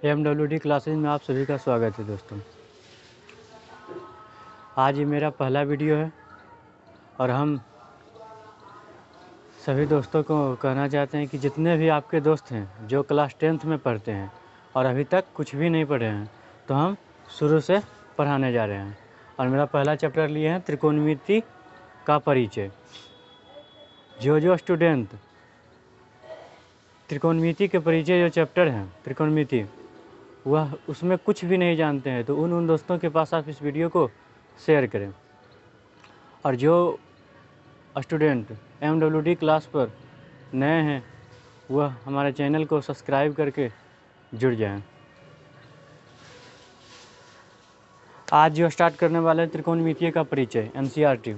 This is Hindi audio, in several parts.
MWD क्लासेज में आप सभी का स्वागत है दोस्तों। आज ये मेरा पहला वीडियो है और हम सभी दोस्तों को कहना चाहते हैं कि जितने भी आपके दोस्त हैं जो क्लास 10th में पढ़ते हैं और अभी तक कुछ भी नहीं पढ़े हैं, तो हम शुरू से पढ़ाने जा रहे हैं। और मेरा पहला चैप्टर लिए हैं त्रिकोणमिति का परिचय। जो स्टूडेंट त्रिकोणमिति के परिचय जो चैप्टर है त्रिकोणमिति, वह उसमें कुछ भी नहीं जानते हैं, तो उन दोस्तों के पास आप इस वीडियो को शेयर करें। और जो स्टूडेंट MWD क्लास पर नए हैं, वह हमारे चैनल को सब्सक्राइब करके जुड़ जाएं। आज जो स्टार्ट करने वाले हैं त्रिकोणमिति का परिचय NCERT।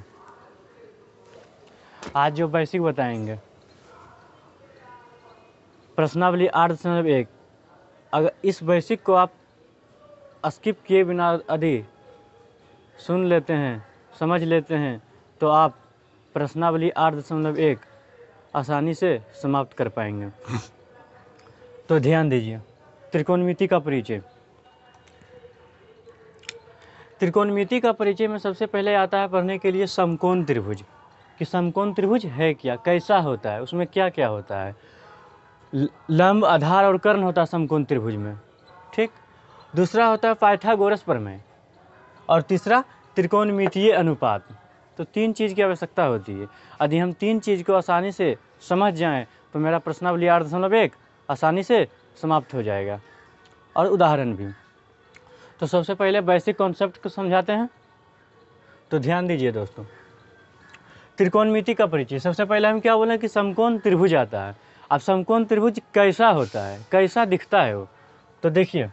आज जो बेसिक बताएंगे, प्रश्नावली 8.1। अगर इस बेसिक को आप स्किप किए बिना यदि सुन लेते हैं, समझ लेते हैं, तो आप प्रश्नावली 8.1 आसानी से समाप्त कर पाएंगे। तो ध्यान दीजिए, त्रिकोणमिति का परिचय। त्रिकोणमिति का परिचय में सबसे पहले आता है पढ़ने के लिए समकोण त्रिभुज, कि समकोण त्रिभुज है क्या, कैसा होता है, उसमें क्या क्या होता है। लंब, आधार और कर्ण होता है समकोण त्रिभुज में, ठीक। दूसरा होता है पाइथागोरस प्रमेय, और तीसरा त्रिकोणमितीय अनुपात। तो तीन चीज़ की आवश्यकता होती है। यदि हम तीन चीज़ को आसानी से समझ जाएं, तो मेरा प्रश्नावली 8.1 आसानी से समाप्त हो जाएगा। और उदाहरण भी। तो सबसे पहले बेसिक कॉन्सेप्ट को समझाते हैं। तो ध्यान दीजिए दोस्तों, त्रिकोणमिति का परिचय। सबसे पहले हम क्या बोलें कि समकोण त्रिभुज आता है। अब समकोण त्रिभुज कैसा होता है, कैसा दिखता है वो, तो देखिए,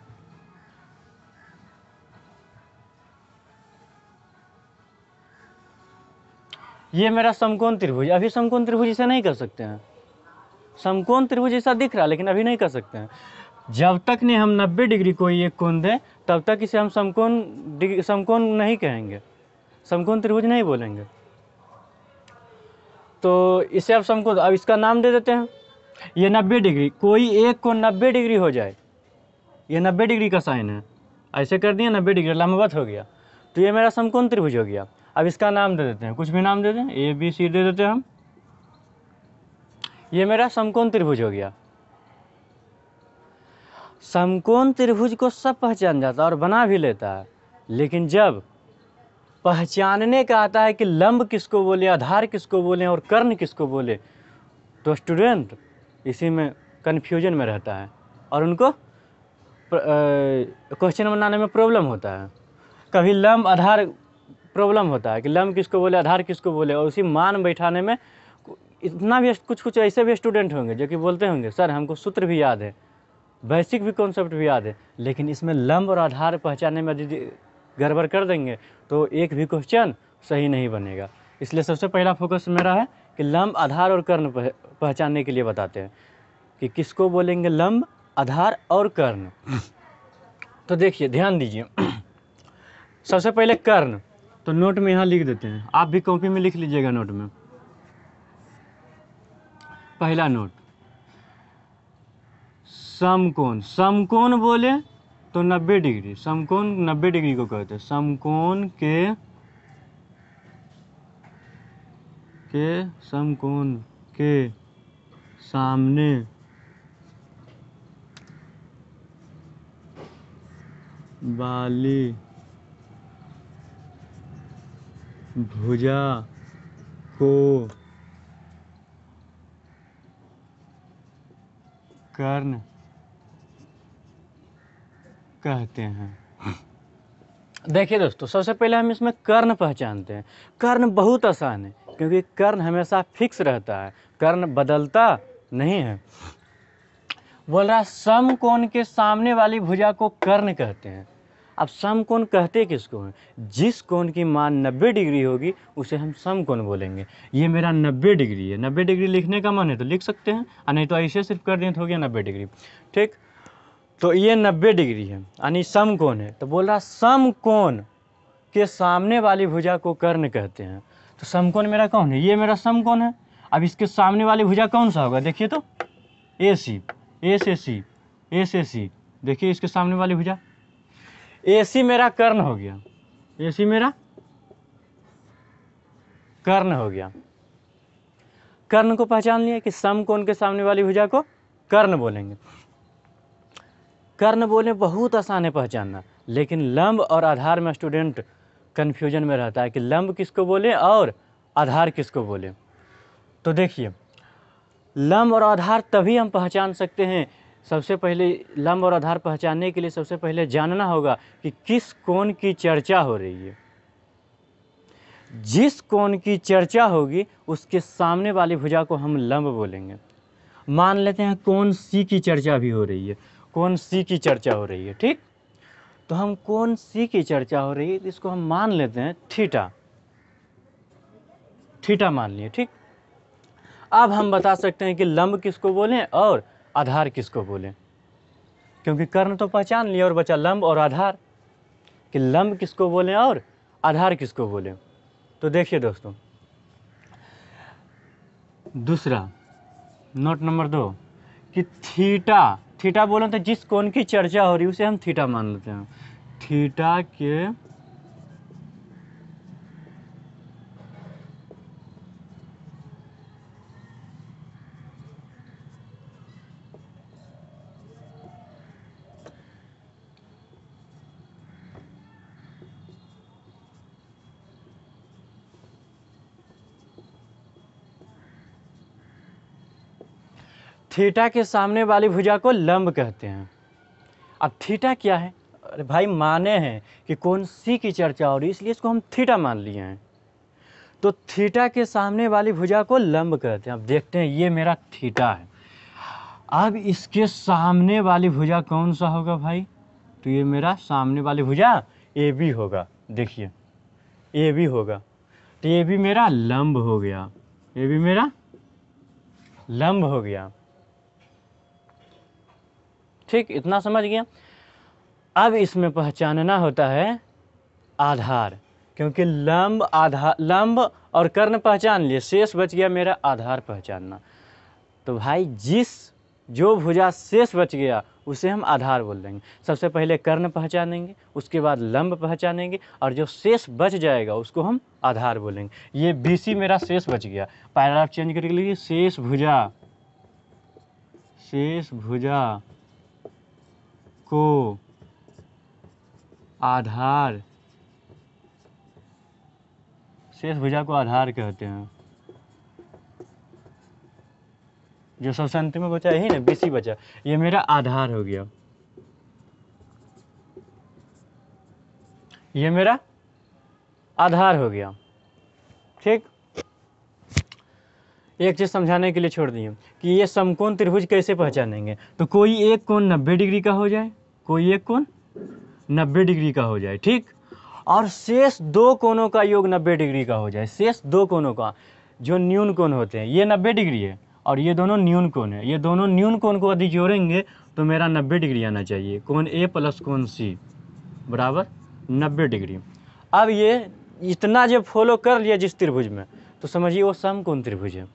ये मेरा समकोण त्रिभुज। अभी समकोण त्रिभुज इसे नहीं कर सकते हैं। समकोण त्रिभुज ऐसा दिख रहा है, लेकिन अभी नहीं कर सकते हैं। जब तक नहीं हम 90 डिग्री कोई एक कोण दें, तब तक इसे हम समकोण नहीं कहेंगे, समकोण त्रिभुज नहीं बोलेंगे। तो इसे अब समकोण, अब इसका नाम दे देते हैं। ये 90 डिग्री, कोई एक कोण 90 डिग्री हो जाए, ये 90 डिग्री का साइन है, ऐसे कर दिए 90 डिग्री, लंबवत हो गया, तो ये मेरा समकोण त्रिभुज हो गया। अब इसका नाम दे देते हैं, कुछ भी नाम दे दें, ABC दे देते हैं हम। ये मेरा समकोण त्रिभुज हो गया। समकोण त्रिभुज को सब पहचान जाता है और बना भी लेता है, लेकिन जब पहचानने का आता है कि लंब किसको बोले, आधार किसको बोले और कर्ण किसको बोले, तो स्टूडेंट इसी में कन्फ्यूजन में रहता है और उनको क्वेश्चन बनाने में प्रॉब्लम होता है। कभी लंब आधार प्रॉब्लम होता है कि लंब किसको बोले, आधार किसको बोले, और उसी मान बैठाने में इतना भी कुछ ऐसे भी स्टूडेंट होंगे जो कि बोलते होंगे सर हमको सूत्र भी याद है, बेसिक भी कॉन्सेप्ट भी याद है, लेकिन इसमें लंब और आधार पहचानने में यदि गड़बड़ कर देंगे तो एक भी क्वेश्चन सही नहीं बनेगा। इसलिए सबसे पहला फोकस मेरा है कि लंब, आधार और कर्ण पहचानने के लिए बताते हैं कि किसको बोलेंगे लंब, आधार और कर्ण। तो देखिए, ध्यान दीजिए, सबसे पहले कर्ण। तो नोट में यहाँ लिख देते हैं, आप भी कॉपी में लिख लीजिएगा नोट में। पहला नोट, समकोण। समकोण बोले तो 90 डिग्री, समकोण 90 डिग्री को कहते हैं। समकोण के समकोण के सामने वाली भुजा को कर्ण कहते हैं। देखिए दोस्तों, सबसे पहले हम इसमें कर्ण पहचानते हैं। कर्ण बहुत आसान है, क्योंकि कर्ण हमेशा फिक्स रहता है, कर्ण बदलता नहीं है। बोल रहा समकोण के सामने वाली भुजा को कर्ण कहते हैं। अब समकोण कहते किसको हैं? जिस कोण की मान 90 डिग्री होगी उसे हम समकोण बोलेंगे। ये मेरा 90 डिग्री है, 90 डिग्री लिखने का मन है तो लिख सकते हैं, और नहीं तो ऐसे सिर्फ कर दें तो हो गया 90 डिग्री, ठीक। तो ये 90 डिग्री है, यानी समकोण है। तो बोल रहा समकोण के सामने वाली भुजा को कर्ण कहते हैं। तो समकोण मेरा कौन है? ये मेरा समकोण है। अब इसके सामने वाली भुजा कौन सा होगा? देखिए तो AC, A से C, A से C, देखिए इसके सामने वाली भुजा, AC मेरा कर्ण हो गया, AC मेरा कर्ण हो गया। कर्ण को पहचान लिया कि समकोण के सामने वाली भुजा को कर्ण बोलेंगे। कर्ण बोले बहुत आसान है पहचानना, लेकिन लंब और आधार में स्टूडेंट कन्फ्यूजन में रहता है कि लंब किसको बोले और आधार किसको बोले। तो देखिए, लंब और आधार तभी हम पहचान सकते हैं, सबसे पहले लंब और आधार पहचानने के लिए सबसे पहले जानना होगा कि किस कोण की चर्चा हो रही है। जिस कोण की चर्चा होगी उसके सामने वाली भुजा को हम लंब बोलेंगे। मान लेते हैं कोण C की चर्चा भी हो रही है, कोण C की चर्चा हो रही है, ठीक। तो हम कोण C की चर्चा हो रही है, तो इसको हम मान लेते हैं थीटा, थीटा मान लिए, ठीक। अब हम बता सकते हैं कि लंब किसको बोलें और आधार किसको बोलें, क्योंकि कर्ण तो पहचान लिया और बचा लंब और आधार, कि लंब किसको बोलें और आधार किसको बोलें। तो देखिए दोस्तों, दूसरा नोट नंबर 2 कि थीटा, थीटा बोले तो जिस कोण की चर्चा हो रही है उसे हम थीटा मान लेते हैं। थीटा के थीटा के सामने वाली भुजा को लंब कहते हैं। अब थीटा क्या है? अरे भाई, माने हैं कि कोण C की चर्चा हो रही है, इसलिए इसको हम थीटा मान लिए हैं। तो थीटा के सामने वाली भुजा को लंब कहते हैं। अब देखते हैं, ये मेरा थीटा है, अब इसके सामने वाली भुजा कौन सा होगा भाई? तो ये मेरा सामने वाली भुजा AB होगा। देखिए AB होगा, तो AB मेरा लंब हो गया, AB मेरा लंब हो गया, ठीक। इतना समझ गया। अब इसमें पहचानना होता है आधार, क्योंकि लंब आधार, लंब और कर्ण पहचान लिए, शेष बच गया मेरा आधार पहचानना। तो भाई जो भुजा शेष बच गया उसे हम आधार बोल देंगे। सबसे पहले कर्ण पहचानेंगे, उसके बाद लंब पहचानेंगे, और जो शेष बच जाएगा उसको हम आधार बोलेंगे। ये BC मेरा शेष बच गया, पैराग्राफ चेंज करके लिए शेष भुजा को आधार, शेष भुजा को आधार कहते हैं। जो सबसे अंतिम में बचा यही ना, BC बचा, ये मेरा आधार हो गया, ये मेरा आधार हो गया, ठीक। एक चीज समझाने के लिए छोड़ दिए कि ये समकोण त्रिभुज कैसे पहचानेंगे। तो कोई एक कोण 90 डिग्री का हो जाए, कोई एक कोण 90 डिग्री का हो जाए, ठीक, और शेष दो कोणों का योग 90 डिग्री का हो जाए। शेष दो कोणों का जो न्यून कोण होते हैं, ये 90 डिग्री है और ये दोनों न्यून कोण है, ये दोनों न्यून कोण को यदि जोड़ेंगे तो मेरा 90 डिग्री आना चाहिए। कोण A प्लस कोण C बराबर 90 डिग्री। अब ये इतना जब फॉलो कर लिया जिस त्रिभुज में, तो समझिए वो समकोण त्रिभुज है।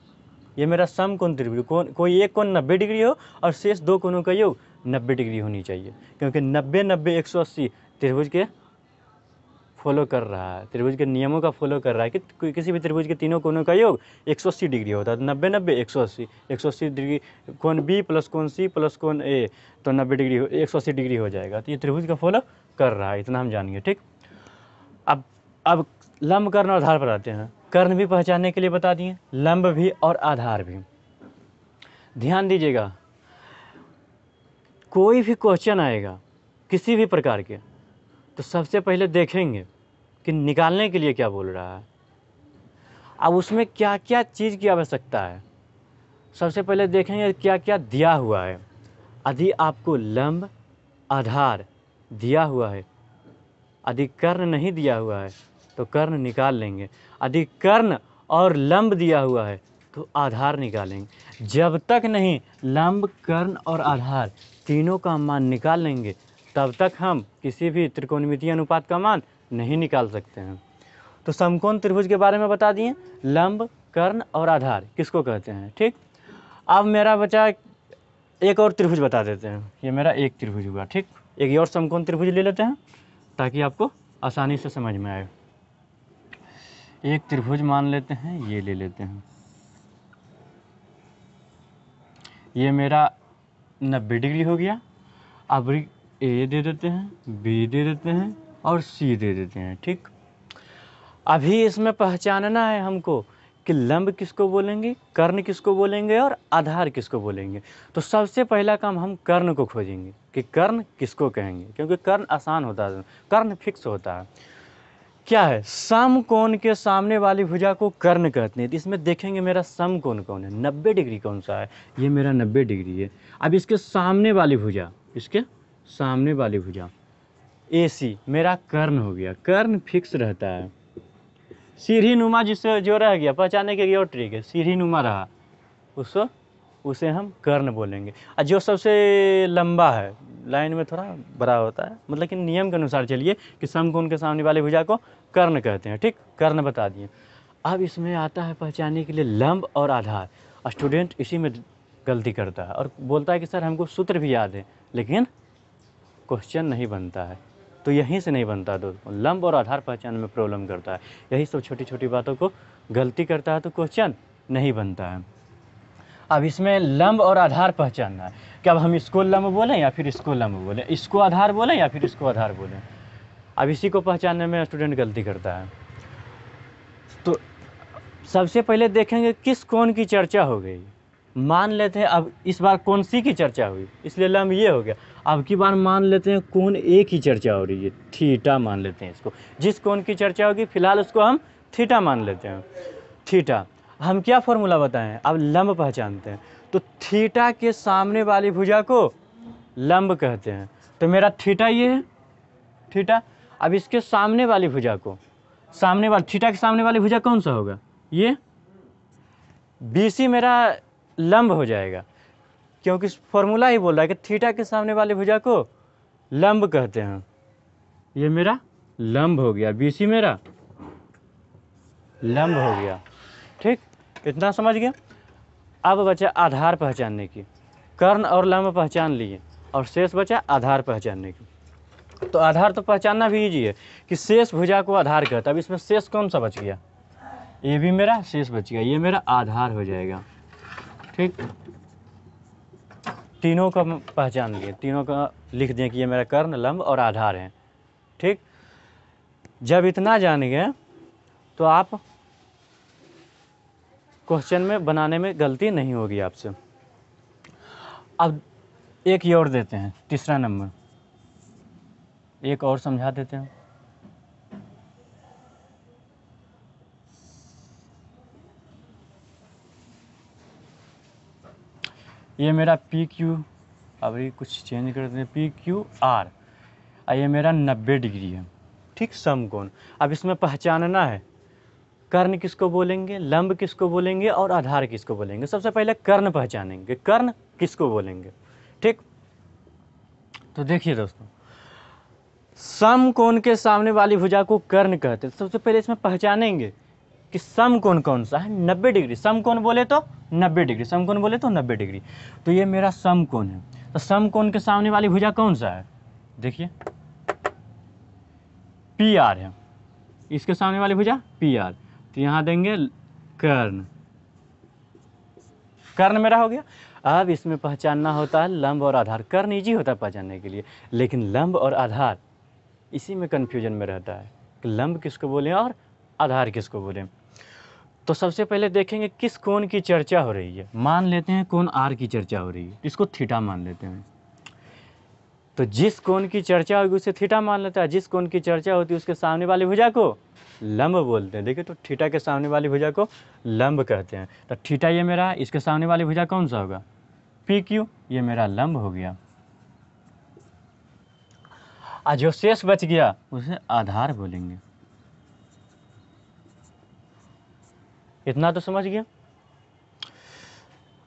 ये मेरा समकोण त्रिभुज, कोई एक कोण 90 डिग्री हो और शेष दो कोणों का योग 90 डिग्री होनी चाहिए, क्योंकि 90 90 180 त्रिभुज के फॉलो कर रहा है, त्रिभुज के नियमों का फॉलो कर रहा है कि किसी भी त्रिभुज के तीनों कोणों का योग 180 डिग्री होता है। 90 90 180, 180 डिग्री कोण B प्लस कोण C प्लस कोण A, तो 90 डिग्री 180 डिग्री हो जाएगा। तो ये त्रिभुज का फॉलो कर रहा है, इतना हम जानेंगे, ठीक। अब लंब कर्ण और आधार पर आते हैं। कर्ण भी पहचानने के लिए बता दिए, लंब भी और आधार भी। ध्यान दीजिएगा, कोई भी क्वेश्चन आएगा किसी भी प्रकार के, तो सबसे पहले देखेंगे कि निकालने के लिए क्या बोल रहा है, अब उसमें क्या क्या चीज़ की आवश्यकता है। सबसे पहले देखेंगे क्या क्या दिया हुआ है। यदि आपको लंब आधार दिया हुआ है, यदि कर्ण नहीं दिया हुआ है तो कर्ण निकाल लेंगे, यदि कर्ण और लंब दिया हुआ है तो आधार निकालेंगे। जब तक नहीं लंब कर्ण और आधार तीनों का मान निकाल लेंगे तब तक हम किसी भी त्रिकोणमितीय अनुपात का मान नहीं निकाल सकते हैं। तो समकोण त्रिभुज के बारे में बता दिए, लंब कर्ण और आधार किसको कहते हैं, ठीक। अब मेरा बचा एक और त्रिभुज बता देते हैं, ये मेरा एक त्रिभुज हुआ, ठीक। एक और समकोण त्रिभुज ले लेते हैं ताकि आपको आसानी से समझ में आए। एक त्रिभुज मान लेते हैं, ये ले लेते हैं, ये मेरा 90 डिग्री हो गया। अब ए दे देते हैं, बी दे देते हैं और सी दे देते हैं, ठीक। अभी इसमें पहचानना है हमको कि लंब किसको बोलेंगे, कर्ण किसको बोलेंगे और आधार किसको बोलेंगे। तो सबसे पहला काम हम कर्ण को खोजेंगे कि कर्ण किसको कहेंगे, क्योंकि कर्ण आसान होता है, कर्ण फिक्स होता है। क्या है, समकोण के सामने वाली भुजा को कर्ण कहते हैं। तो इसमें देखेंगे मेरा समकोण कौन है, 90 डिग्री कौन सा है, ये मेरा 90 डिग्री है। अब इसके सामने वाली भुजा, इसके सामने वाली भुजा AC मेरा कर्ण हो गया। कर्ण फिक्स रहता है। सीढ़ी नुमा जिससे जो रह गया, पहचाने के लिए और ट्रिक है, सीढ़ी नुमा रहा उसको, उसे हम कर्ण बोलेंगे। और जो सबसे लंबा है, लाइन में थोड़ा बड़ा होता है, मतलब कि नियम के अनुसार चलिए कि समकोण के सामने वाले भुजा को कर्ण कहते हैं, ठीक। कर्ण बता दिए। अब इसमें आता है पहचानने के लिए लंब और आधार। स्टूडेंट इसी में गलती करता है और बोलता है कि सर हमको सूत्र भी याद है, लेकिन क्वेश्चन नहीं बनता है। तो यहीं से नहीं बनता दोस्तों, लंब और आधार पहचान में प्रॉब्लम करता है। यही सब छोटी छोटी बातों को गलती करता है तो क्वेश्चन नहीं बनता है। अब इसमें लंब और आधार पहचानना है कि अब हम इसको लंब बोलें या फिर इसको लंब बोलें, इसको आधार बोलें या फिर इसको आधार बोलें। अब इसी को पहचानने में स्टूडेंट गलती करता है। तो सबसे पहले देखेंगे किस कोण की चर्चा हो गई। मान लेते हैं अब इस बार कौन सी की चर्चा हुई, इसलिए लंब ये हो गया। अब की बार मान लेते हैं कोण ए की चर्चा हो रही है, थीटा मान लेते हैं इसको। जिस कोण की चर्चा होगी फिलहाल उसको हम थीटा मान लेते हैं, थीटा। हम क्या फॉर्मूला बताएं, अब लंब पहचानते हैं। तो थीटा के सामने वाली भुजा को लंब कहते हैं। तो मेरा थीटा ये है, थीटा। अब इसके सामने वाली भुजा को, सामने वाली थीटा के सामने वाली भुजा कौन सा होगा, ये BC मेरा लंब हो जाएगा, क्योंकि फॉर्मूला ही बोल रहा है कि थीटा के सामने वाली भुजा को लंब कहते हैं। ये मेरा लंब हो गया, BC मेरा लंब हो गया, ठीक। इतना समझ गया। अब बचा आधार पहचानने की। कर्ण और लंब पहचान लिए और शेष बचा आधार पहचानने की। तो आधार तो पहचानना भी ईजी है कि शेष भुजा को आधार कहता है। अब इसमें शेष कौन सा बच गया, ये भी मेरा शेष बच गया, ये मेरा आधार हो जाएगा, ठीक। तीनों का पहचान लिए, तीनों का लिख दें कि ये मेरा कर्ण, लंब और आधार है, ठीक। जब इतना जान गए तो आप क्वेश्चन में बनाने में गलती नहीं होगी आपसे। अब एक ये और देते हैं, तीसरा नंबर एक और समझा देते हैं। ये मेरा PQ, अब ये कुछ चेंज कर देते हैं, PQR, और ये मेरा 90 डिग्री है, ठीक, समकोण। अब इसमें पहचानना है कर्ण किसको बोलेंगे, लंब किसको बोलेंगे और आधार किसको बोलेंगे। सबसे पहले कर्ण पहचानेंगे, कर्ण किसको बोलेंगे, ठीक। तो देखिए दोस्तों, समकोण के सामने वाली भुजा को कर्ण कहते हैं। सबसे पहले इसमें पहचानेंगे कि समकोण कौन सा है, 90 डिग्री। समकोण बोले तो 90 डिग्री, समकोण बोले तो 90 डिग्री। तो ये मेरा समकोण है। तो समकोण के सामने वाली भुजा कौन सा है, देखिए PR है। इसके सामने वाली भुजा PR, तो यहाँ देंगे कर्ण, कर्ण मेरा हो गया। अब इसमें पहचानना होता है लंब और आधार। कर्ण इजी होता है पहचानने के लिए, लेकिन लंब और आधार इसी में कन्फ्यूजन में रहता है कि लंब किसको बोलें और आधार किसको बोलें। तो सबसे पहले देखेंगे किस कोण की चर्चा हो रही है। मान लेते हैं कोण R की चर्चा हो रही है, इसको थीटा मान लेते हैं। तो जिस कोण की चर्चा होगी उसे थीटा मान लेता है, जिस कोण की चर्चा होती है उसके सामने वाली भुजा को लंब बोलते हैं। देखिए, तो थीटा के सामने वाली भुजा को लंब कहते हैं। तो थीटा ये मेरा, इसके सामने वाली भुजा कौन सा होगा, PQ, ये मेरा लंब हो गया। और जो शेष बच गया उसे आधार बोलेंगे। इतना तो समझ गया।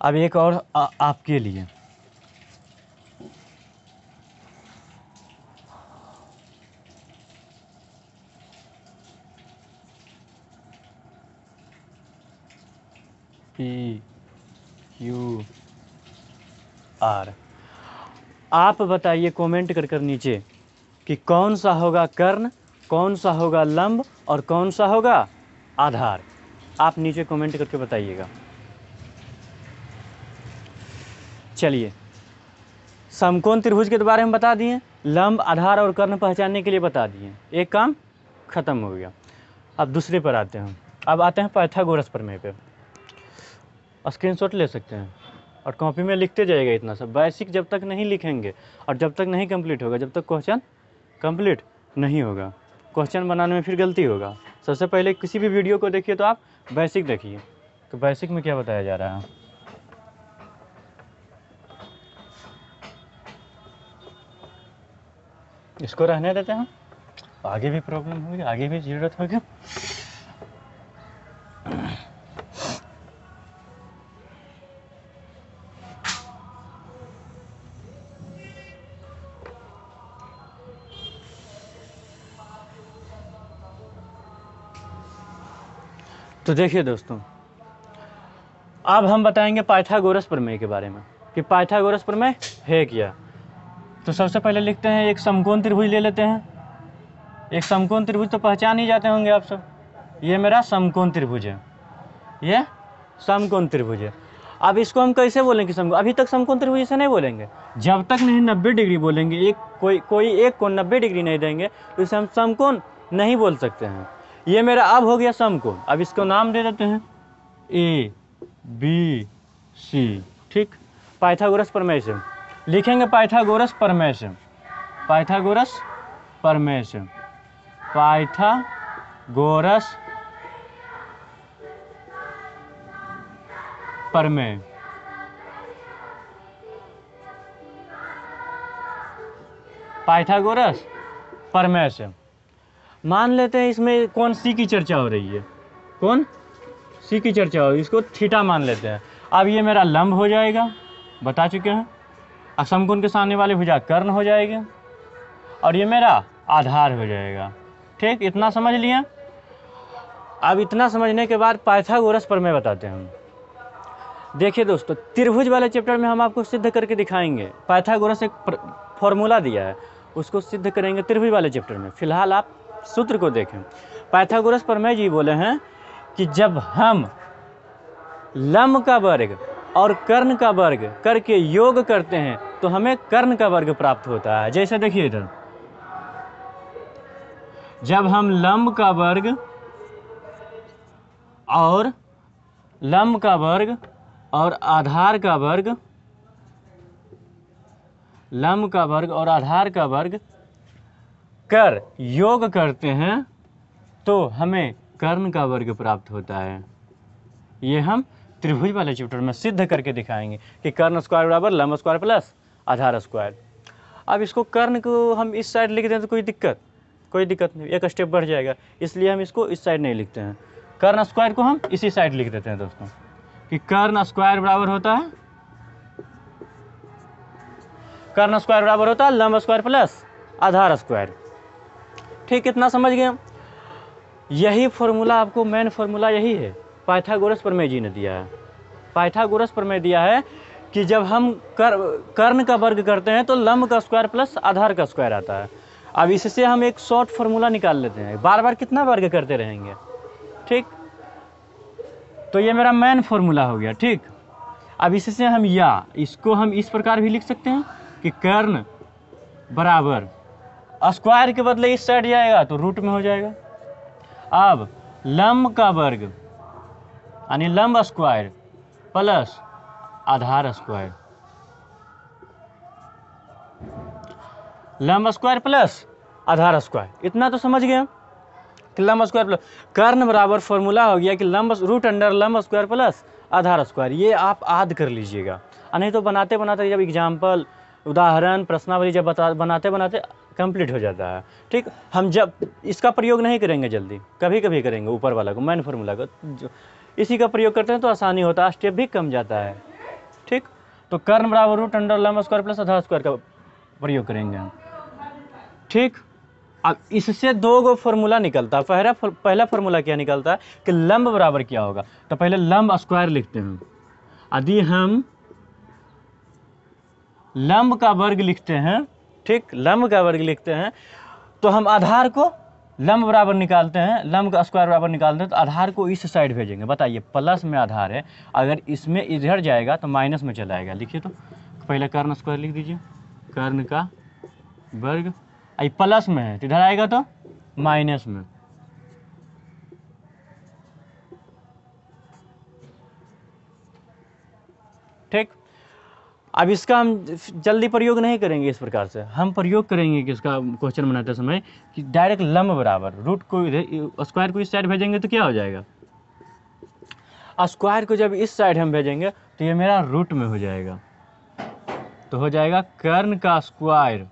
अब एक और आपके लिए, PQ आर। आप बताइए कमेंट कर नीचे कि कौन सा होगा कर्ण, कौन सा होगा लंब और कौन सा होगा आधार। आप नीचे कमेंट करके बताइएगा। चलिए, समकोण त्रिभुज के बारे में बता दिए, लंब, आधार और कर्ण पहचानने के लिए बता दिए, एक काम खत्म हो गया। अब दूसरे पर आते हैं। अब आते हैं पाइथागोरस प्रमेय पे। स्क्रीनशॉट ले सकते हैं और कॉपी में लिखते जाइएगा। इतना सब बेसिक जब तक नहीं लिखेंगे और जब तक नहीं कंप्लीट होगा, जब तक क्वेश्चन कंप्लीट नहीं होगा, क्वेश्चन बनाने में फिर गलती होगा। सबसे पहले किसी भी वीडियो को देखिए तो आप बेसिक देखिए, तो बेसिक में क्या बताया जा रहा है। इसको रहने देते हैं, आगे भी प्रॉब्लम होगी, आगे भी ज़रूरत होगी। तो देखिए दोस्तों, अब हम बताएंगे पाइथागोरस प्रमेय के बारे में कि पाइथागोरस प्रमेय है क्या। तो सबसे पहले लिखते हैं, एक समकोण त्रिभुज ले लेते हैं। एक समकोण त्रिभुज तो पहचान ही जाते होंगे आप सब। ये मेरा समकोण त्रिभुज है, ये समकोण त्रिभुज है। अब इसको हम कैसे बोलेंगे समकोण? अभी तक समकोण त्रिभुज से नहीं बोलेंगे, जब तक नहीं 90 डिग्री बोलेंगे, एक कोई एक कोण 90 डिग्री नहीं देंगे तो इसे हम समकोण नहीं बोल सकते हैं। ये मेरा अब हो गया समकोण। अब इसको नाम दे देते हैं ए बी सी। ठीक, पाइथागोरस प्रमेय से लिखेंगे, पाइथागोरस प्रमेय से, पाइथागोरस प्रमेय से, पाइथागोरस प्रमेय। पाइथागोरस प्रमेय से मान लेते हैं इसमें कौन सी की चर्चा हो रही है, कौन सी की चर्चा हो रही है, इसको थीटा मान लेते हैं। अब ये मेरा लंब हो जाएगा, बता चुके हैं। अब समकोण के सामने वाले भुजा कर्ण हो जाएगी और ये मेरा आधार हो जाएगा। ठीक, इतना समझ लिया। अब इतना समझने के बाद पाइथागोरस प्रमेय बताते हैं हम। देखिए दोस्तों, त्रिभुज वाले चैप्टर में हम आपको सिद्ध करके दिखाएंगे। पाइथागोरस एक फॉर्मूला दिया है, उसको सिद्ध करेंगे त्रिभुज वाले चैप्टर में। फिलहाल आप सूत्र को देखें। पाइथागोरस प्रमेय जी बोले हैं कि जब हम लंब का वर्ग और कर्ण का वर्ग करके योग करते हैं तो हमें कर्ण का वर्ग प्राप्त होता है। जैसे देखिए इधर, जब हम लंब का वर्ग और लंब का वर्ग और आधार का वर्ग, लंब का वर्ग और आधार का वर्ग कर योग करते हैं तो हमें कर्ण का वर्ग प्राप्त होता है। ये हम त्रिभुज वाले चैप्टर में सिद्ध करके दिखाएंगे कि कर्ण स्क्वायर बराबर लंब स्क्वायर प्लस आधार स्क्वायर। अब इसको कर्ण को हम इस साइड लिख दें तो कोई दिक्कत नहीं, एक स्टेप बढ़ जाएगा, इसलिए हम इसको इस साइड नहीं लिखते हैं। कर्ण स्क्वायर को हम इसी साइड लिख देते हैं दोस्तों, कि कर्ण स्क्वायर बराबर होता है, कर्ण स्क्वायर बराबर होता है लंब स्क्वायर प्लस आधार स्क्वायर। ठीक, इतना समझ गए। यही फॉर्मूला आपको, मेन फॉर्मूला यही है, पाइथागोरस प्रमेय जी ने दिया है। पाइथागोरस प्रमेय दिया है कि जब हम कर्ण का वर्ग करते हैं तो लंब का स्क्वायर प्लस आधार का स्क्वायर आता है। अब इससे हम एक शॉर्ट फार्मूला निकाल लेते हैं, बार बार कितना वर्ग करते रहेंगे। ठीक, तो ये मेरा मेन फार्मूला हो गया। ठीक, अब इससे हम इसको हम इस प्रकार भी लिख सकते हैं कि कर्ण बराबर स्क्वायर के बदले इस साइड जाएगा तो रूट में हो जाएगा। अब लंब का वर्ग यानी लंब स्क्वायर प्लस आधार स्क्वायर, लंब स्क्वायर प्लस आधार स्क्वायर। इतना तो समझ गए कि लंब स्क्वायर प्लस कर्ण बराबर फॉर्मूला हो गया कि लंब रूट अंडर लंब स्क्वायर प्लस आधार स्क्वायर। ये आप याद कर लीजिएगा, नहीं तो बनाते बनाते जब एग्जाम्पल, उदाहरण, प्रश्नावली जब बनाते बनाते कंप्लीट हो जाता है। ठीक, हम जब इसका प्रयोग नहीं करेंगे जल्दी, कभी कभी करेंगे ऊपर वाला को, मेन फार्मूला को, इसी का प्रयोग करते हैं तो आसानी होता है, स्टेप भी कम जाता है। ठीक, तो कर्ण बराबर रूट अंडर लंब स्क्वायर प्लस आधार स्क्वायर का प्रयोग करेंगे हम। ठीक, अब इससे दो गो फॉर्मूला निकलता है। पहला फॉर्मूला क्या निकलता है कि लंब बराबर क्या होगा, तो पहले लंब स्क्वायर लिखते हैं। यदि हम लंब का वर्ग लिखते हैं, ठीक, लंब का वर्ग लिखते हैं, तो हम आधार को लंब बराबर निकालते हैं, लंब का स्क्वायर बराबर निकालते हैं, तो आधार को इस साइड भेजेंगे। बताइए, प्लस में आधार है, अगर इसमें इधर जाएगा तो माइनस में चला आएगा। लिखिए तो पहले कर्ण स्क्वायर लिख दीजिए, कर्ण का वर्ग, आई प्लस में है तो इधर आएगा तो माइनस में। ठीक, अब इसका हम जल्दी प्रयोग नहीं करेंगे, इस प्रकार से हम प्रयोग करेंगे कि इसका क्वेश्चन बनाते समय कि डायरेक्ट लंब बराबर रूट को इधर, स्क्वायर को इस साइड भेजेंगे तो क्या हो जाएगा, स्क्वायर को जब इस साइड हम भेजेंगे तो ये मेरा रूट में हो जाएगा, तो हो जाएगा कर्ण का स्क्वायर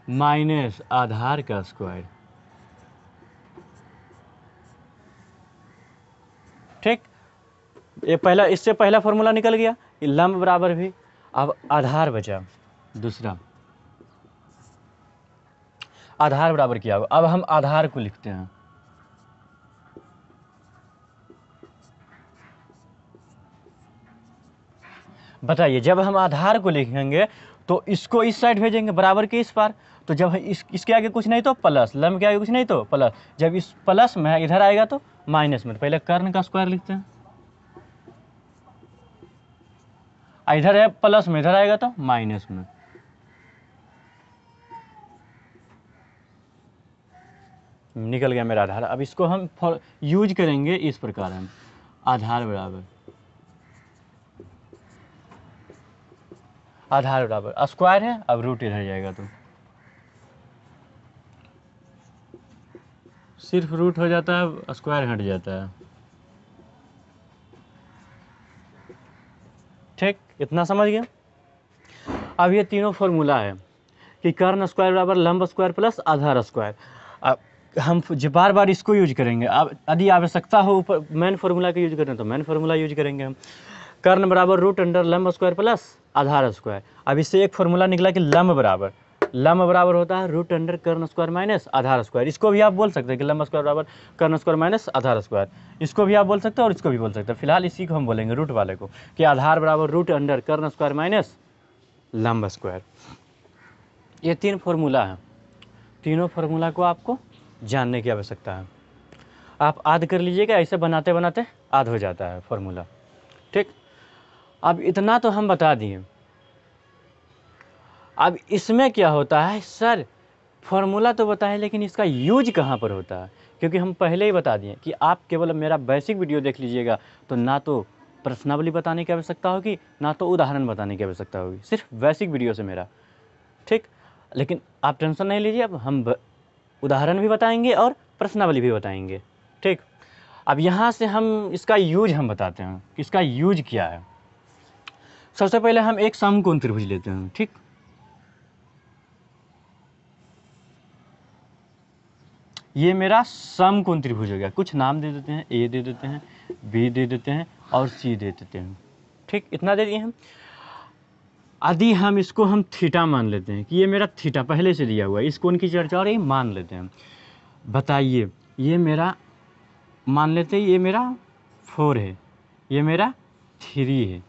माइनस आधार का स्क्वायर। ठीक, ये पहला, इससे पहला फॉर्मूला निकल गया, ये लंब बराबर भी। अब आधार बचा दूसरा, आधार बराबर किया होगा। अब हम आधार को लिखते हैं, बताइए, जब हम आधार को लिखेंगे तो इसको इस साइड भेजेंगे, बराबर के इस पार, तो जब इसके आगे कुछ नहीं तो प्लस, लंब के आगे कुछ नहीं तो प्लस, जब इस प्लस में इधर आएगा तो माइनस में, तो पहले कर्ण का स्क्वायर लिखते हैं, इधर है प्लस में, इधर आएगा तो माइनस में। निकल गया मेरा आधार। अब इसको हम यूज करेंगे इस प्रकार, हम आधार बराबर, आधार बराबर स्क्वायर है, अब रूट इधर जाएगा तो सिर्फ रूट हो जाता है, स्क्वायर हट जाता है। ठीक, इतना समझ गया। अब ये तीनों फॉर्मूला है कि कर्ण स्क्वायर बराबर लंब स्क्वायर प्लस आधार स्क्वायर। अब हम बार बार इसको यूज करेंगे। अब यदि आवश्यकता हो ऊपर मेन फार्मूला का यूज करें तो मेन फार्मूला यूज करेंगे हम। कर्ण बराबर रूट अंडर लंब स्क्वायर प्लस आधार स्क्वायर। अब इससे एक फार्मूला निकला कि लंब बराबर होता है रूट अंडर कर्ण स्क्वायर माइनस आधार स्क्वायर। इसको भी आप बोल सकते हैं कि लंब स्क्वायर बराबर कर्ण स्क्वायर माइनस आधार स्क्वायर। इसको भी आप बोल सकते हैं और इसको भी बोल सकते हैं। फिलहाल इसी को हम बोलेंगे रूट वाले को कि आधार बराबर रूट अंडर कर्ण स्क्वायर माइनस लंब स्क्वायर। ये तीन फार्मूला है, तीनों फार्मूला को आपको जानने की आवश्यकता है। आप याद कर लीजिएगा, ऐसे बनाते बनाते याद हो जाता है फार्मूला। ठीक, अब इतना तो हम बता दिए। अब इसमें क्या होता है सर, फार्मूला तो बताएं लेकिन इसका यूज कहाँ पर होता है, क्योंकि हम पहले ही बता दिए कि आप केवल मेरा बेसिक वीडियो देख लीजिएगा तो ना तो प्रश्नावली बताने की आवश्यकता होगी ना तो उदाहरण बताने की आवश्यकता होगी, सिर्फ बेसिक वीडियो से मेरा। ठीक, लेकिन आप टेंशन नहीं लीजिए, अब हम उदाहरण भी बताएंगे और प्रश्नावली भी बताएंगे। ठीक, अब यहाँ से हम इसका यूज हम बताते हैं कि इसका यूज क्या है। सबसे पहले हम एक समकोण त्रिभुज लेते हैं। ठीक, ये मेरा समकोण त्रिभुज हो गया। कुछ नाम दे देते हैं, ए दे देते हैं, बी दे देते हैं और सी दे देते हैं। ठीक, इतना दे दिए हम। यदि हम इसको हम थीटा मान लेते हैं कि ये मेरा थीटा पहले से दिया हुआ है, इस कोण की चर्चा और ये मान लेते हैं। बताइए, ये मेरा मान लेते हैं, ये मेरा 4 है, ये मेरा 3 है।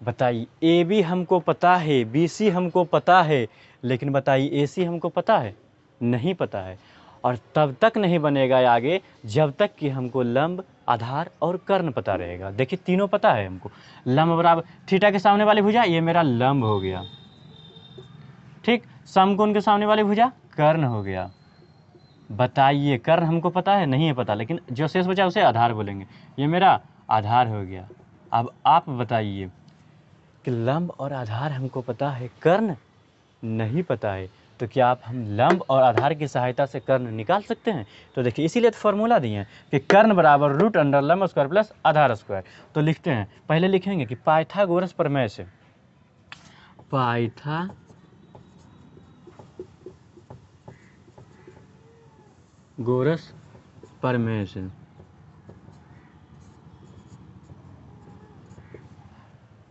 बताइए, ए बी हमको पता है, बी सी हमको पता है, लेकिन बताइए ए सी हमको पता है? नहीं पता है। और तब तक नहीं बनेगा आगे जब तक कि हमको लंब, आधार और कर्ण पता रहेगा। देखिए, तीनों पता है हमको। लंब बराबर थीटा के सामने वाली भुजा, ये मेरा लंब हो गया। ठीक, समकोण के सामने वाली भुजा कर्ण हो गया। बताइए, कर्ण हमको पता है? नहीं है पता, लेकिन जो शेष बचा उसे आधार बोलेंगे। ये मेरा आधार हो गया। अब आप बताइए कि लंब और आधार हमको पता है, कर्ण नहीं पता है, तो क्या आप हम लंब और आधार की सहायता से कर्ण निकाल सकते हैं? तो देखिए, इसीलिए तो फॉर्मूला दिए हैं कि कर्ण बराबर रूट अंडर लंब स्क्वायर प्लस आधार स्क्वायर। तो लिखते हैं, पहले लिखेंगे कि पाइथागोरस प्रमेय से, पाइथागोरस प्रमेय से,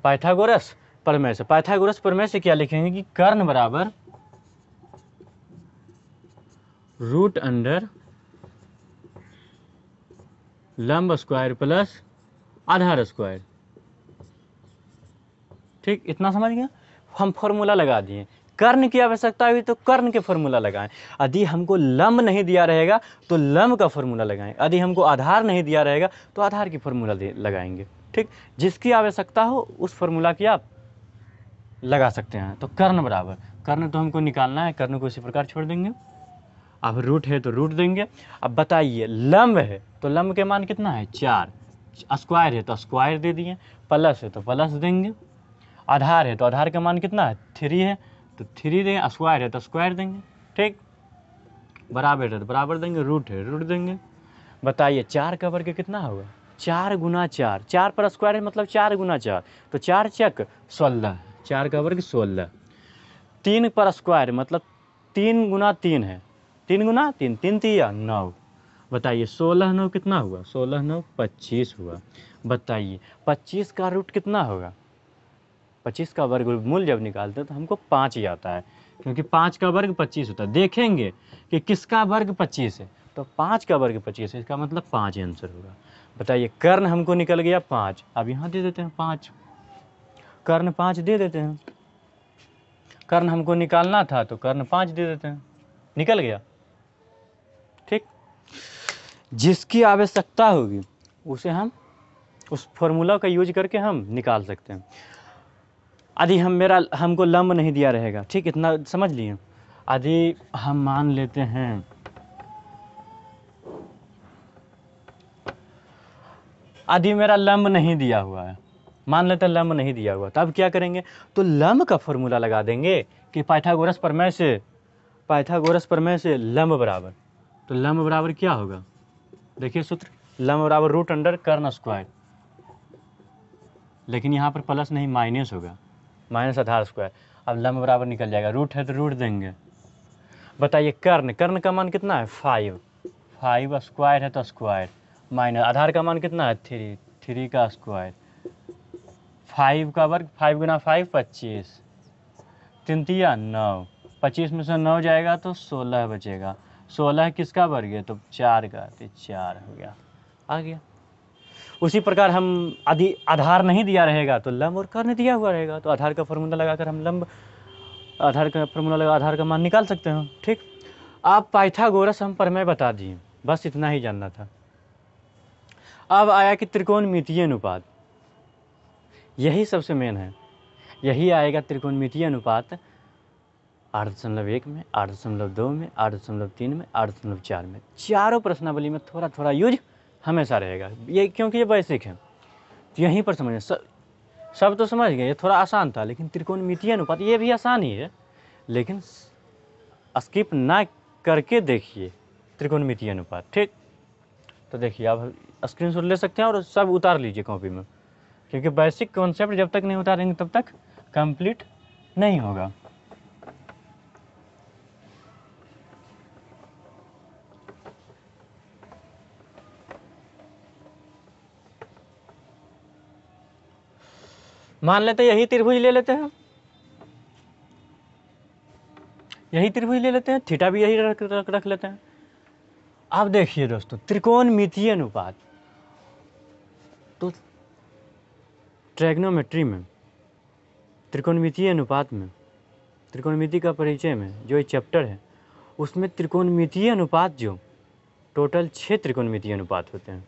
पाइथागोरस प्रमेय से, पाइथागोरस प्रमेय से क्या लिखेंगे कि कर्ण बराबर रूट अंडर लंब स्क्वायर प्लस आधार स्क्वायर। ठीक, इतना समझ गया। हम फॉर्मूला लगा दिए। कर्ण की आवश्यकता हुई तो कर्ण के फॉर्मूला लगाएं। यदि हमको लंब नहीं दिया रहेगा तो लंब का फॉर्मूला लगाएं। यदि हमको आधार नहीं दिया रहेगा तो आधार की फॉर्मूला लगाएंगे। ठीक, जिसकी आवश्यकता हो उस फॉर्मूला की आप लगा सकते हैं। तो कर्ण बराबर, कर्ण तो हमको निकालना है, कर्ण को इसी प्रकार छोड़ देंगे। अब रूट है तो रूट देंगे। अब बताइए लंब है तो लंब के मान कितना है 4, स्क्वायर है तो स्क्वायर दे दिए, प्लस है तो प्लस देंगे, आधार है तो आधार का मान कितना है 3 है तो 3 देंगे, स्क्वायर है तो स्क्वायर देंगे। ठीक, बराबर है तो बराबर देंगे, रूट है रूट देंगे। बताइए 4 का वर्ग कितना होगा 4 गुना 4, 4 पर स्क्वायर है मतलब 4 गुना 4 तो 4 चक 16, 4 का वर्ग 16। 3 पर स्क्वायर मतलब 3 गुना 3 है, 3 गुना 3, 3 तिया 9। बताइए 16 9 कितना हुआ, 16 9 25 हुआ। बताइए 25 का रूट कितना होगा, 25 का वर्गमूल जब निकालते हैं तो हमको 5 ही आता है, क्योंकि 5 का वर्ग 25 होता है। देखेंगे कि किसका वर्ग 25 है तो 5 का वर्ग 25 है, इसका मतलब 5 आंसर होगा। बताइए कर्ण हमको निकल गया 5, अब यहाँ दे देते हैं 5, कर्ण 5 दे देते हैं। कर्ण हमको निकालना था तो कर्ण 5 दे देते हैं, निकल गया। ठीक, जिसकी आवश्यकता होगी उसे हम उस फॉर्मूला का यूज करके हम निकाल सकते हैं। यदि हमको लंब नहीं दिया रहेगा, ठीक, इतना समझ लिए। यदि हम मान लेते हैं यदि मेरा लंब नहीं दिया हुआ है, मान लेते हैं लंब नहीं दिया हुआ, तब क्या करेंगे तो लंब का फॉर्मूला लगा देंगे कि पाइथागोरस प्रमेय से लंब बराबर, तो लंब बराबर क्या होगा, देखिए सूत्र, लंब बराबर रूट अंडर कर्ण स्क्वायर, लेकिन यहाँ पर प्लस नहीं माइनस होगा, माइनस आधार स्क्वायर। अब लंब बराबर निकल जाएगा, रूट है तो रूट देंगे। बताइए कर्ण का मान कितना है 5, 5 स्क्वायर है तो स्क्वायर, माइनस आधार का मान कितना है 3, 3 का स्क्वायर, 5 का वर्ग, 5 गुना 5 25, 3 तिया 9, 25 में से 9 जाएगा तो 16 बचेगा, 16 किसका वर्ग है तो 4 का, तो 4 हो गया, आ गया। उसी प्रकार हम यदि आधार नहीं दिया रहेगा तो लंब और कर्ण दिया हुआ रहेगा, तो आधार का फॉर्मूला लगाकर हम लंब, आधार का फॉर्मूला लगा आधार का मान निकाल सकते हैं। ठीक, आप पाइथागोरस हम प्रमेय बता दिए, बस इतना ही जानना था। अब आया कि त्रिकोणमितीय अनुपात, यही सबसे मेन है, यही आएगा त्रिकोणमितीय अनुपात 8.1 में, 8.2 में, 8.3 में, 8.4 में, चारों प्रश्नावली में थोड़ा थोड़ा यूज हमेशा रहेगा ये, क्योंकि ये बेसिक है, तो यहीं पर समझें। सब तो समझ गए, ये थोड़ा आसान था, लेकिन त्रिकोणमितीय अनुपात ये भी आसान ही है, लेकिन स्किप ना करके देखिए त्रिकोणमितीय अनुपात। ठीक, तो देखिए आप स्क्रीनशॉट ले सकते हैं और सब उतार लीजिए कॉपी में, क्योंकि बेसिक कॉन्सेप्ट जब तक नहीं उतारेंगे तब तक कंप्लीट नहीं होगा। मान लेते हैं यही त्रिभुज ले लेते हैं, यही त्रिभुज ले लेते हैं, थीटा भी यही रख लेते हैं। अब देखिए दोस्तों त्रिकोणमितीय अनुपात, तो ट्रैग्नोमेट्री में, त्रिकोणमितीय अनुपात में, त्रिकोणमिति का परिचय में जो ये चैप्टर है उसमें त्रिकोणमितीय अनुपात जो टोटल 6 त्रिकोणमितीय अनुपात होते हैं।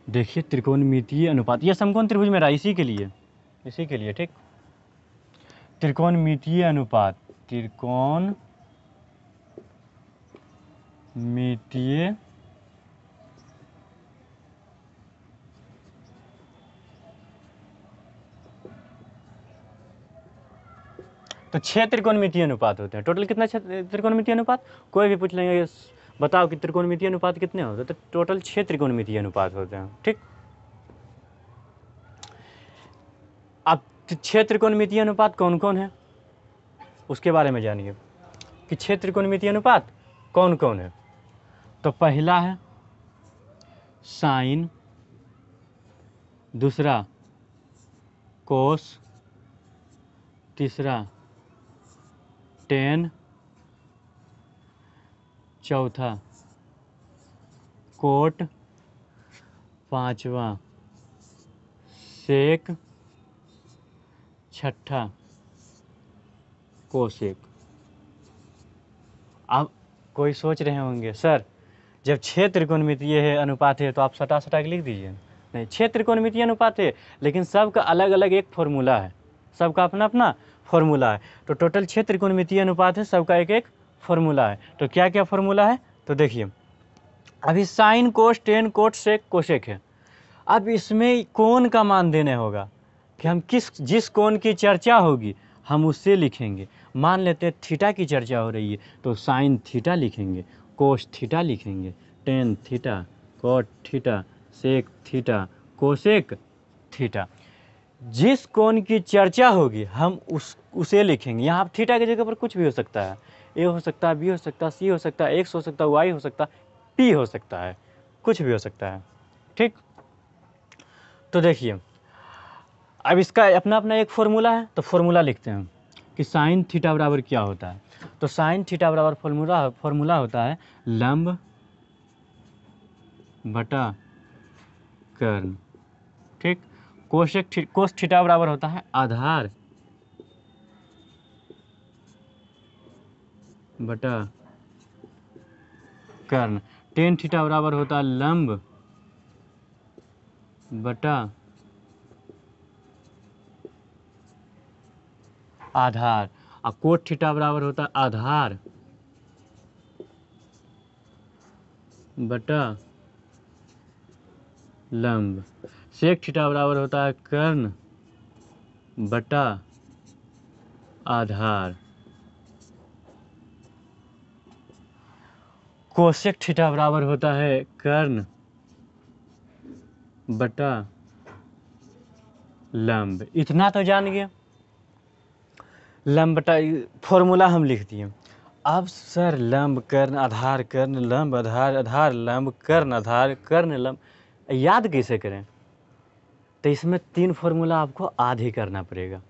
देखिए त्रिकोणमितीय अनुपात, यह समकोण त्रिभुज मेरा इसी के लिए, इसी के लिए। ठीक, त्रिकोणमितीय अनुपात, त्रिकोणमितीय तो 6 त्रिकोणमितीय अनुपात होते हैं। टोटल कितना 6 त्रिकोणमितीय अनुपात, कोई भी पूछ लेंगे बताओ कि त्रिकोणमितीय अनुपात कितने होते हैं, तो टोटल 6 त्रिकोणमितीय अनुपात होते हैं। ठीक, अब 6 त्रिकोणमितीय अनुपात कौन कौन है उसके बारे में जानिए कि 6 त्रिकोणमितीय अनुपात कौन कौन है। तो पहला है साइन, दूसरा कोस, तीसरा टेन, चौथा कोट, पांचवा सेक, छठा कोसेक। अब कोई सोच रहे होंगे सर जब 6 त्रिकोणमितीय है अनुपात है तो आप सटा सटा के लिख दीजिए। नहीं, 6 त्रिकोणमितीय अनुपात है लेकिन सबका अलग अलग एक फॉर्मूला है, सबका अपना अपना फॉर्मूला है। तो टोटल 6 त्रिकोणमितीय अनुपात है, सबका एक एक फॉर्मूला है। तो क्या क्या फॉर्मूला है तो देखिए, अभी sine cos tan cot sec cosec है। अब इसमें कोण का मान देने होगा कि हम जिस कोण की चर्चा होगी हम उससे लिखेंगे। मान लेते हैं थीटा की चर्चा हो रही है तो साइन थीटा लिखेंगे, कोस थीटा लिखेंगे, tan theta, cot theta, sec theta, cosec theta. जिस कोण की चर्चा होगी हम उसे लिखेंगे। यहाँ थीटा की जगह पर कुछ भी हो सकता है, ए हो सकता है, बी हो सकता है, सी हो सकता है, एक्स हो सकता है, वाई हो सकता है, पी हो सकता है, कुछ भी हो सकता है। ठीक, तो देखिए अब इसका अपना अपना एक फॉर्मूला है तो फॉर्मूला लिखते हैं कि साइन थीटा बराबर क्या होता है। तो साइन थीटा बराबर फॉर्मूला होता है लंब बटा कर्ण। ठीक, कोस थीटा बराबर होता है आधार बटा कर्ण। टेन थीटा बराबर होता है लंब बटा आधार। और कोट थीटा बराबर होता है आधार बटा लंब। सेक थीटा बराबर होता है कर्ण बटा आधार। कोसेक थीटा बराबर होता है कर्ण बटा लंब। इतना तो जान गए, लंब बटा फॉर्मूला हम लिख दिए। अब सर लंब कर्ण आधार कर्ण लंब आधार आधार लंब कर्ण आधार कर्ण लंब याद कैसे करें? तो इसमें 3 फॉर्मूला आपको आध ही करना पड़ेगा।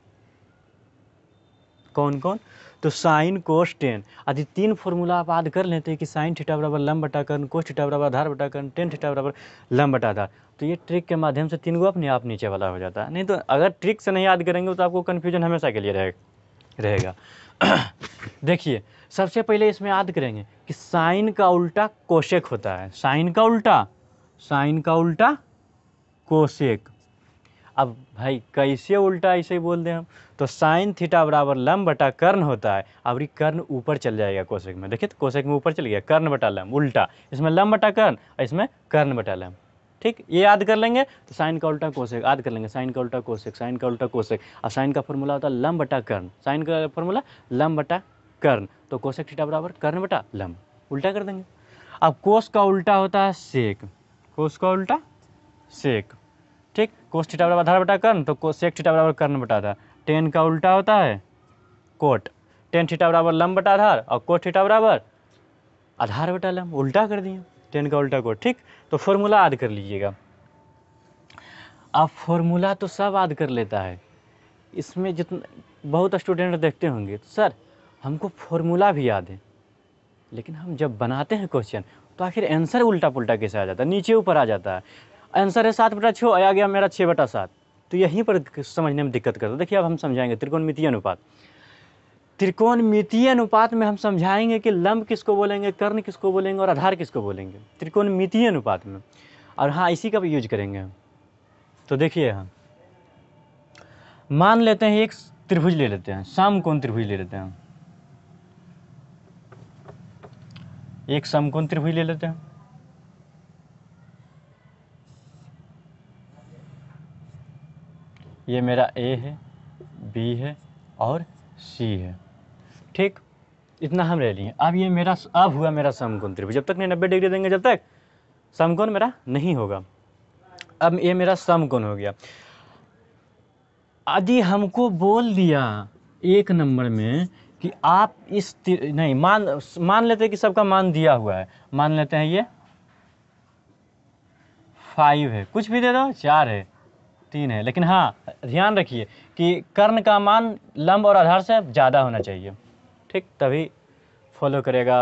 कौन कौन? तो साइन कोस टेन आदि 3 फॉर्मूला आप याद कर लेते हैं कि साइन थीटा बराबर लंब बटा कर्ण, कोस थीटा बराबर आधार बटा कर्ण, टेन थीटा बराबर लंब बटा आधार। तो ये ट्रिक के माध्यम से 3 को अपने आप नीचे वाला हो जाता है। नहीं तो अगर ट्रिक से नहीं याद करेंगे तो आपको कन्फ्यूजन हमेशा के लिए रहेगा। देखिए सबसे पहले इसमें याद करेंगे कि साइन का उल्टा कोसेक होता है। साइन का उल्टा कोसेक। अब भाई कैसे उल्टा ऐसे ही बोल दें हम? तो साइन थीटा बराबर लंब बटा कर्ण होता है। अब ये कर्ण ऊपर चल जाएगा कोसेक में। देखिए तो कोसेक में ऊपर चल गया, कर्ण बटा लंब उल्टा, इसमें लंब बटा कर्ण और इसमें कर्ण बटा लंब। ठीक, ये याद कर लेंगे तो साइन का उल्टा कोसेक याद कर लेंगे, साइन का उल्टा कोसेक, साइन का उल्टा कोसेक। और साइन का फॉर्मूला होता है लंब बटा कर्ण, साइन का फॉर्मूला लंब बटा कर्ण। तो कोसेक थीटा बराबर कर्ण बटा लंब, उल्टा कर देंगे। अब कोस का उल्टा होता है सेक, कोस का उल्टा सेक। ठीक, कोस थीटा बराबर आधार बटा कर्ण, तो सेक थीटा बराबर कर्ण बटा आधार। टेन का उल्टा होता है कोट, टेन थीटा बराबर लंब बटा आधार और कोट थीटा बराबर आधार बटा लंब, उल्टा कर दिए, टेन का उल्टा कोट। ठीक, तो फॉर्मूला याद कर लीजिएगा। अब फॉर्मूला तो सब याद कर लेता है, इसमें जितना बहुत स्टूडेंट देखते होंगे तो सर हमको फॉर्मूला भी याद है लेकिन हम जब बनाते हैं क्वेश्चन तो आखिर आंसर उल्टा पुल्टा कैसे आ जाता है, नीचे ऊपर आ जाता है। आंसर है 7/6, आ गया मेरा 6/7। तो यहीं पर समझने में दिक्कत करता है। देखिए अब हम समझाएंगे त्रिकोणमितीय अनुपात। त्रिकोणमितीय अनुपात में हम समझाएंगे कि लंब किसको बोलेंगे, कर्ण किसको बोलेंगे और आधार किसको बोलेंगे त्रिकोणमितीय अनुपात में। और हाँ इसी का भी यूज करेंगे हम। तो देखिए हम मान लेते हैं एक त्रिभुज ले लेते हैं, समकोण त्रिभुज ले लेते हैं, एक समकोण त्रिभुज ले लेते हैं। ये मेरा ए है, बी है और सी है। ठीक, इतना हम ले लिए। अब ये मेरा अब हुआ मेरा समकोण त्रिभुज। जब तक नहीं 90 डिग्री देंगे जब तक समकोण मेरा नहीं होगा। अब ये मेरा समकोण हो गया। यदि हमको बोल दिया 1 नंबर में कि आप इस नहीं मान लेते हैं कि सबका मान दिया हुआ है, मान लेते हैं ये 5 है, कुछ भी दे दो, 4 है, 3 है, लेकिन हाँ ध्यान रखिए कि कर्ण का मान लंब और आधार से ज़्यादा होना चाहिए। ठीक, तभी फॉलो करेगा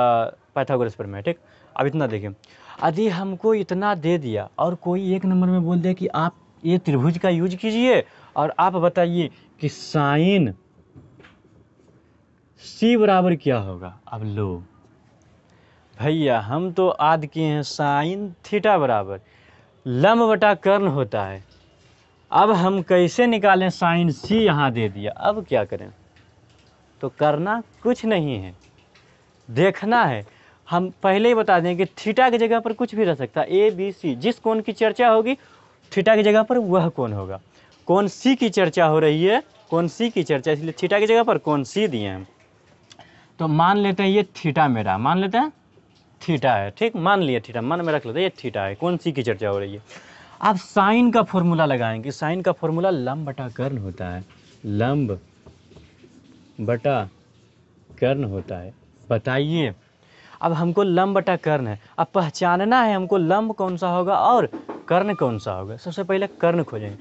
पाइथागोरस प्रमेय। ठीक, अब इतना देखिए, यदि हमको इतना दे दिया और कोई 1 नंबर में बोल दिया कि आप ये त्रिभुज का यूज कीजिए और आप बताइए कि साइन सी बराबर क्या होगा। अब लो भैया, हम तो याद किए हैं साइन थीटा बराबर लंब बटा कर्ण होता है। अब हम कैसे निकालें, साइन सी यहाँ दे दिया, अब क्या करें। तो करना कुछ नहीं है, देखना है। हम पहले ही बता दें कि थीटा की जगह पर कुछ भी रह सकता है, ए बी सी, जिस कोण की चर्चा होगी थीटा की जगह पर वह कोण होगा। कोण सी की चर्चा हो रही है, कोण सी की चर्चा, इसलिए थीटा की जगह पर कोण सी दिए हैं। तो मान लेते हैं ये थीटा मेरा, मान लेते हैं थीटा है, ठीक, मान लिया थीटा, मन में रख लेते हैं ये थीटा है, कोण सी की चर्चा हो रही है। अब साइन का फॉर्मूला लगाएंगे, साइन का फॉर्मूला लंब बटा कर्ण होता है, लंब बटा कर्ण होता है। बताइए, अब हमको लंब बटा कर्ण है, अब पहचानना है हमको लंब कौन सा होगा और कर्ण कौन सा होगा। सबसे पहले कर्ण खोजेंगे,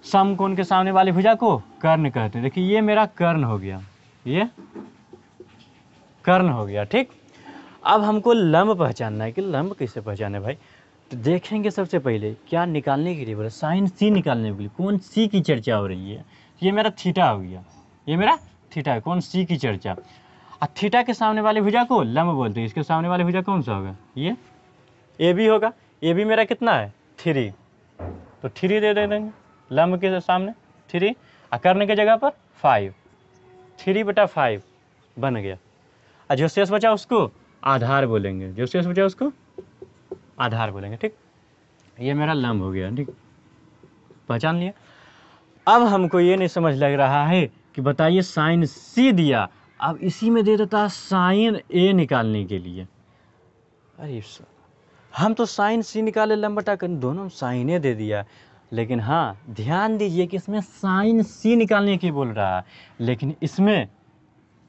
समकोण के सामने वाली भुजा को कर्ण कहते हैं। देखिए ये मेरा कर्ण हो गया, ये कर्ण हो गया, ठीक। अब हमको लंब पहचानना है कि लंब कैसे पहचाने भाई। तो देखेंगे सबसे पहले क्या निकालने के लिए बोला, साइन सी निकालने के लिए, कौन सी की चर्चा हो रही है। ये मेरा थीटा हो गया, ये मेरा थीटा है, कौन सी की चर्चा। और थीटा के सामने वाली भुजा को लंब बोलते हैं, इसके सामने वाली भुजा कौन सा होगा, ये ए बी होगा। ए बी मेरा कितना है 3, तो 3 दे देंगे लंब के सामने 3, और कर्ण के जगह पर 5, 3/5 बन गया। और जो शेष बचा उसको आधार बोलेंगे, जो शेष बचा उसको आधार बोलेंगे, ठीक। ये मेरा लंब हो गया, ठीक, पहचान लिया। अब हमको ये नहीं समझ लग रहा है कि बताइए साइन सी दिया, अब इसी में दे देता साइन ए निकालने के लिए। अरे सर, हम तो साइन सी निकाले लंब बटा कर्ण, दोनों साइन ए दे दिया। लेकिन हाँ ध्यान दीजिए कि इसमें साइन सी निकालने की बोल रहा है, लेकिन इसमें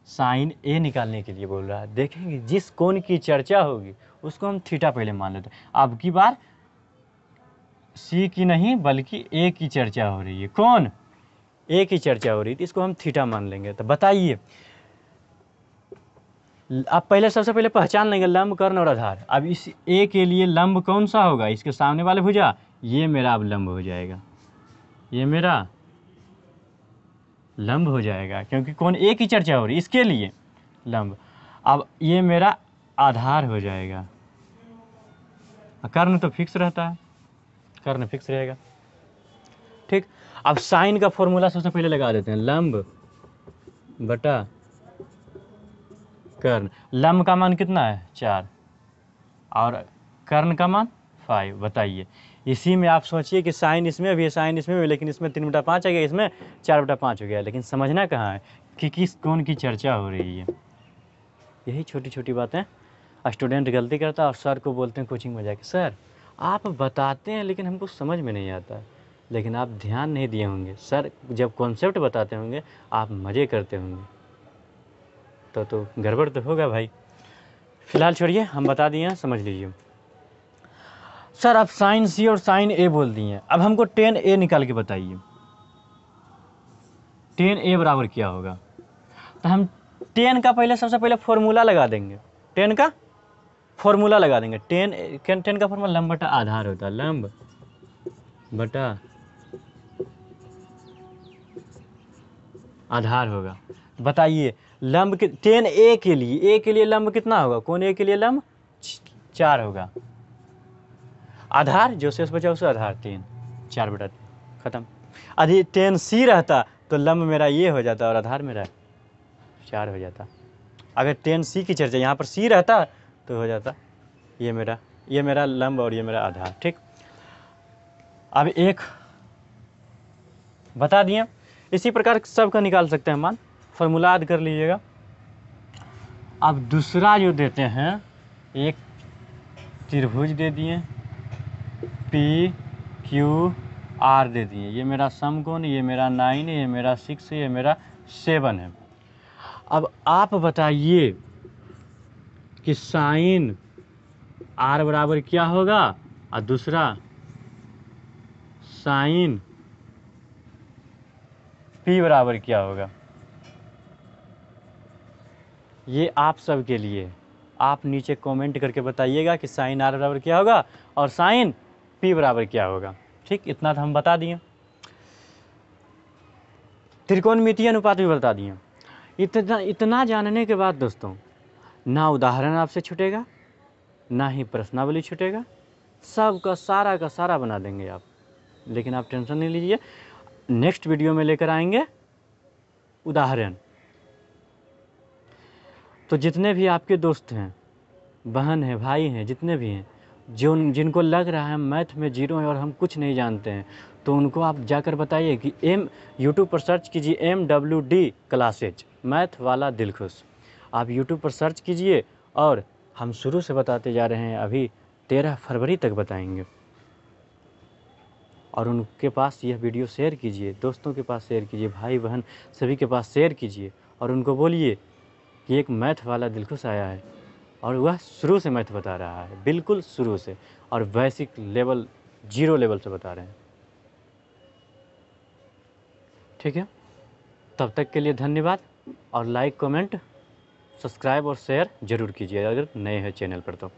साइन ए निकालने के लिए बोल रहा है। देखेंगे जिस कोण की चर्चा होगी उसको हम थीटा पहले मान लेते हैं। अब की बार सी की नहीं बल्कि ए की चर्चा हो रही है, कौन ए की चर्चा हो रही थी, इसको हम थीटा मान लेंगे। तो बताइए, अब पहले सबसे पहले पहचान लेंगे लंब कर्ण और आधार। अब इस ए के लिए लंब कौन सा होगा, इसके सामने वाले भुजा, ये मेरा अब लंब हो जाएगा, ये मेरा लंब हो जाएगा, क्योंकि कौन ए की चर्चा हो रही है, इसके लिए लंब। अब ये मेरा आधार हो जाएगा, कर्ण तो फिक्स रहता है, कर्ण फिक्स रहेगा, ठीक। अब साइन का फॉर्मूला सबसे पहले लगा देते हैं, लंब बटा कर्ण। लंब का मान कितना है 4 और कर्ण का मान 5। बताइए, इसी में आप सोचिए कि साइन इसमें भी है, साइन इसमें भी, लेकिन इसमें 3/5 आ गया, इसमें 4/5 हो गया। लेकिन समझना कहाँ है कि किस कोण की चर्चा हो रही है। यही छोटी छोटी बातें स्टूडेंट गलती करता है और सर को बोलते हैं कोचिंग में जाके, सर आप बताते हैं लेकिन हमको समझ में नहीं आता। लेकिन आप ध्यान नहीं दिए होंगे, सर जब कॉन्सेप्ट बताते होंगे आप मज़े करते होंगे, तो गड़बड़ तो होगा भाई। फिलहाल छोड़िए, हम बता दिए हैं, समझ लीजिए। सर आप साइन सी और साइन ए बोल दिए, अब हमको टेन ए निकाल के बताइए, टेन ए बराबर क्या होगा। तो हम टेन का पहले सबसे पहले फॉर्मूला लगा देंगे, टेन का फॉर्मूला लगा देंगे। टेन का फॉर्मूला लंब बटा आधार होता है, लंब बटा आधार होगा। बताइए लंब के टेन ए के लिए लंब कितना होगा, कौन ए के लिए लंब 4 होगा, आधार जो शेष बचा उसका आधार 3, 4/3 खत्म। यदि टेन सी रहता तो लंब मेरा ये हो जाता और आधार मेरा 4 हो जाता। अगर टेन सी की चर्चा यहाँ पर सी रहता तो हो जाता ये मेरा लंब और ये मेरा आधार, ठीक। अब एक बता दिए, इसी प्रकार सबका निकाल सकते हैं मान, फॉर्मूला याद कर लीजिएगा। अब दूसरा जो देते हैं, एक त्रिभुज दे दिए, पी क्यू आर दे दिए, ये मेरा समकोण, ये मेरा 9 है, ये मेरा 6 है, ये मेरा 7 है। अब आप बताइए कि साइन आर बराबर क्या होगा और दूसरा साइन पी बराबर क्या होगा। ये आप सब के लिए, आप नीचे कमेंट करके बताइएगा कि साइन आर बराबर क्या होगा और साइन पी बराबर क्या होगा, ठीक। इतना तो हम बता दिए। त्रिकोणमितीय अनुपात भी बता दिए। इतना जानने के बाद दोस्तों, ना उदाहरण आपसे छूटेगा, ना ही प्रश्नावली छूटेगा, सब का सारा बना देंगे आप। लेकिन आप टेंशन नहीं लीजिए, नेक्स्ट वीडियो में लेकर आएंगे उदाहरण। तो जितने भी आपके दोस्त हैं, बहन हैं, भाई हैं, जितने भी हैं, जिनको लग रहा है मैथ में जीरो है और हम कुछ नहीं जानते हैं, तो उनको आप जाकर बताइए कि यूट्यूब पर सर्च कीजिए MWD क्लासेज, मैथ वाला दिल खुश। आप यूट्यूब पर सर्च कीजिए, और हम शुरू से बताते जा रहे हैं, अभी 13 फरवरी तक बताएंगे। और उनके पास यह वीडियो शेयर कीजिए, दोस्तों के पास शेयर कीजिए, भाई बहन सभी के पास शेयर कीजिए, और उनको बोलिए कि एक मैथ वाला दिल खुश आया है और वह शुरू से मैथ बता रहा है, बिल्कुल शुरू से, और बेसिक लेवल, 0 लेवल से बता रहे हैं। ठीक है, तब तक के लिए धन्यवाद, और लाइक, कमेंट, सब्सक्राइब और शेयर ज़रूर कीजिए अगर नए हैं चैनल पर। तो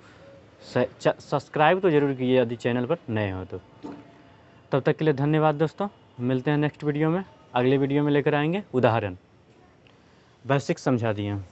सब्सक्राइब तो ज़रूर कीजिए यदि चैनल पर नए हो तो। तब तक के लिए धन्यवाद दोस्तों, मिलते हैं नेक्स्ट वीडियो में। अगले वीडियो में लेकर आएंगे उदाहरण, बेसिक समझा दिए हैं।